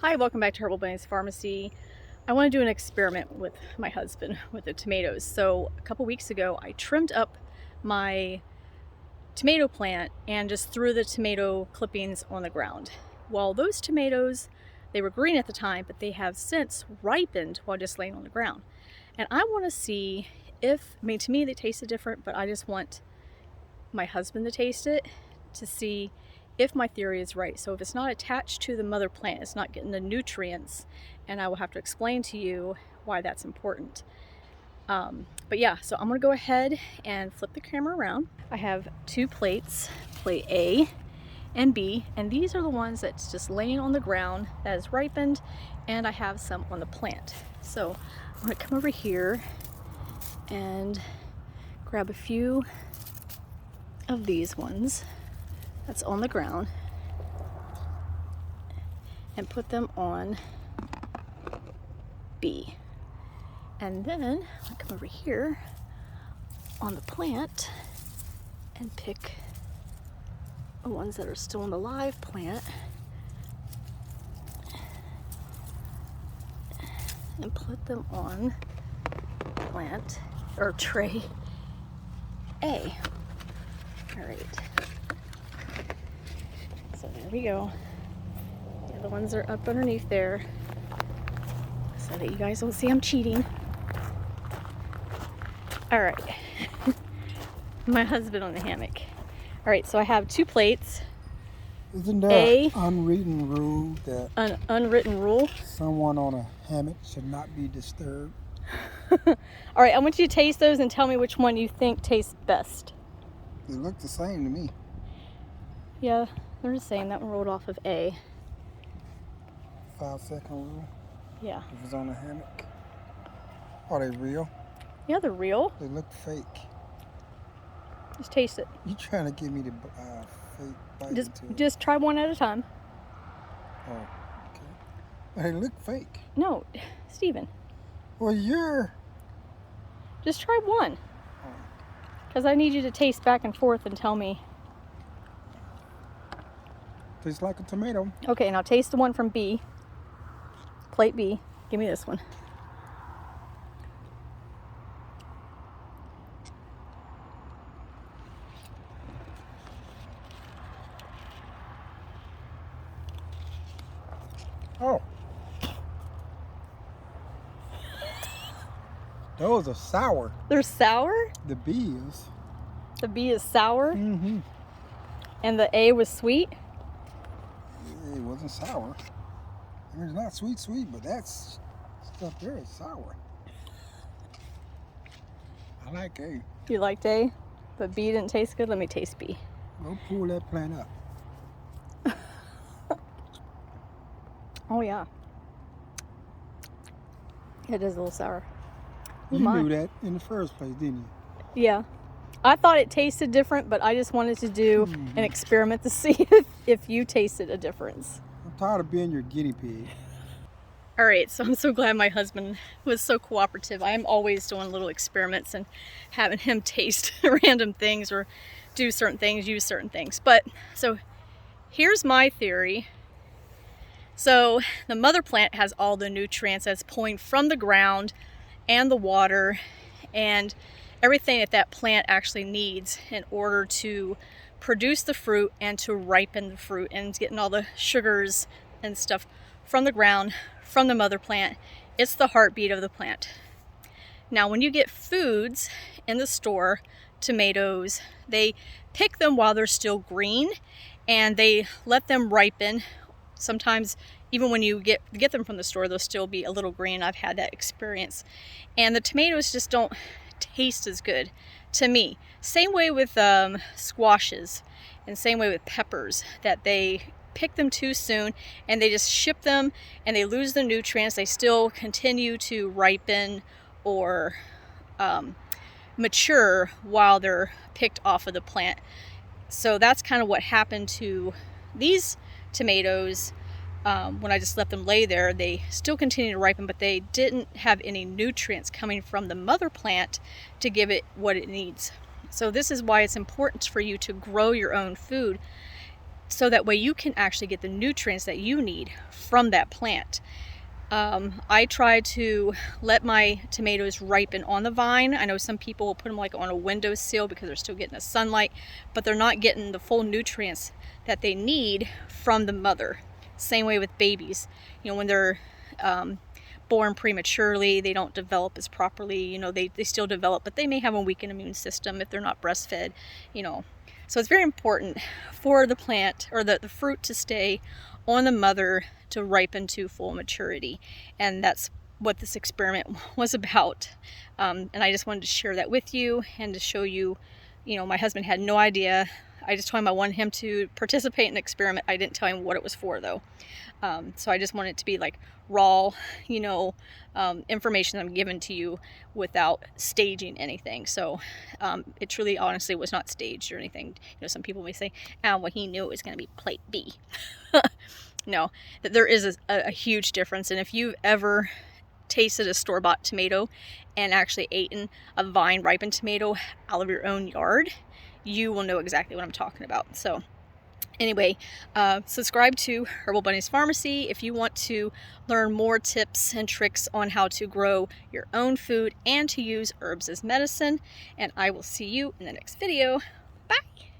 Hi, welcome back to Herbal Bunny's Pharmacy. I want to do an experiment with my husband with the tomatoes. So a couple weeks ago, I trimmed up my tomato plant and just threw the tomato clippings on the ground. Well, those tomatoes, they were green at the time, but they have since ripened while just laying on the ground. And I want to see if, to me they tasted different, but I just want my husband to taste it to see if my theory is right. So if it's not attached to the mother plant, it's not getting the nutrients, and I will have to explain to you why that's important. But yeah, so I'm gonna go ahead and flip the camera around. I have two plates, plate A and B, and these are the ones that's just laying on the ground that is ripened, and I have some on the plant. So I'm gonna come over here and grab a few of these ones that's on the ground and put them on B. And then I'll come over here on the plant and pick the ones that are still in the live plant and put them on plant or tray A. All right. So there we go. The other ones are up underneath there so that you guys don't see I'm cheating. All right. My husband on the hammock. All right, so I have two plates. Isn't there an unwritten rule that an unwritten rule? Someone on a hammock should not be disturbed? All right, I want you to taste those and tell me which one you think tastes best. They look the same to me. Yeah, they're the same. That one rolled off of A. 5-second rule. Yeah. If it's on a hammock. Are they real? Yeah, they're real. They look fake. Just taste it. You trying to give me the fake bite? Just try one at a time. Oh, okay. They look fake. No, Steven. Well, you're... Just try one. Because I need you to taste back and forth and tell me. Tastes like a tomato. Okay, now taste the one from B. Plate B. Give me this one. Oh. Those are sour. They're sour? The B is. The B is sour? Mm-hmm. And the A was sweet? It wasn't sour. I mean, it's not sweet, but that's stuff there is sour. I like A. You liked A, but B didn't taste good? Let me taste B. Go pull that plant up. Oh, yeah. It is a little sour. You knew that in the first place, didn't you? Yeah. I thought it tasted different, but I just wanted to do an experiment to see if you tasted a difference. I'm tired of being your guinea pig. All right, so I'm so glad my husband was so cooperative. I am always doing little experiments and having him taste random things or do certain things, use certain things. But so here's my theory. So the mother plant has all the nutrients that's pulling from the ground and the water and everything that plant actually needs in order to produce the fruit and to ripen the fruit, and getting all the sugars and stuff from the ground, from the mother plant. It's the heartbeat of the plant. Now, when you get foods in the store, tomatoes, they pick them while they're still green and they let them ripen. Sometimes even when you get them from the store, they'll still be a little green. I've had that experience. And the tomatoes just don't taste as good to me. Same way with squashes, and same way with peppers, that they pick them too soon and they just ship them and they lose the nutrients. They still continue to ripen or mature while they're picked off of the plant. So that's kind of what happened to these tomatoes. When I just let them lay there, they still continue to ripen, but they didn't have any nutrients coming from the mother plant to give it what it needs. So this is why it's important for you to grow your own food. so that way you can actually get the nutrients that you need from that plant. I try to let my tomatoes ripen on the vine. I know some people will put them like on a windowsill because they're still getting the sunlight, but they're not getting the full nutrients that they need from the mother. Same way with babies. You know, when they're born prematurely, they don't develop as properly. You know, they still develop, but they may have a weakened immune system if they're not breastfed, you know. So it's very important for the plant or the fruit to stay on the mother to ripen to full maturity. And that's what this experiment was about. And I just wanted to share that with you and to show you, you know, my husband had no idea. I just told him I wanted him to participate in an experiment. I didn't tell him what it was for though. So I just wanted it to be like raw, you know, information I'm giving to you without staging anything. So it truly, honestly, was not staged or anything. You know, some people may say, "Oh, well, he knew it was going to be plate B." No, that there is a huge difference. And if you've ever tasted a store-bought tomato and actually eaten a vine ripened tomato out of your own yard, you will know exactly what I'm talking about. So anyway, subscribe to Herbal Bunny's Pharmacy if you want to learn more tips and tricks on how to grow your own food and to use herbs as medicine. And I will see you in the next video. Bye!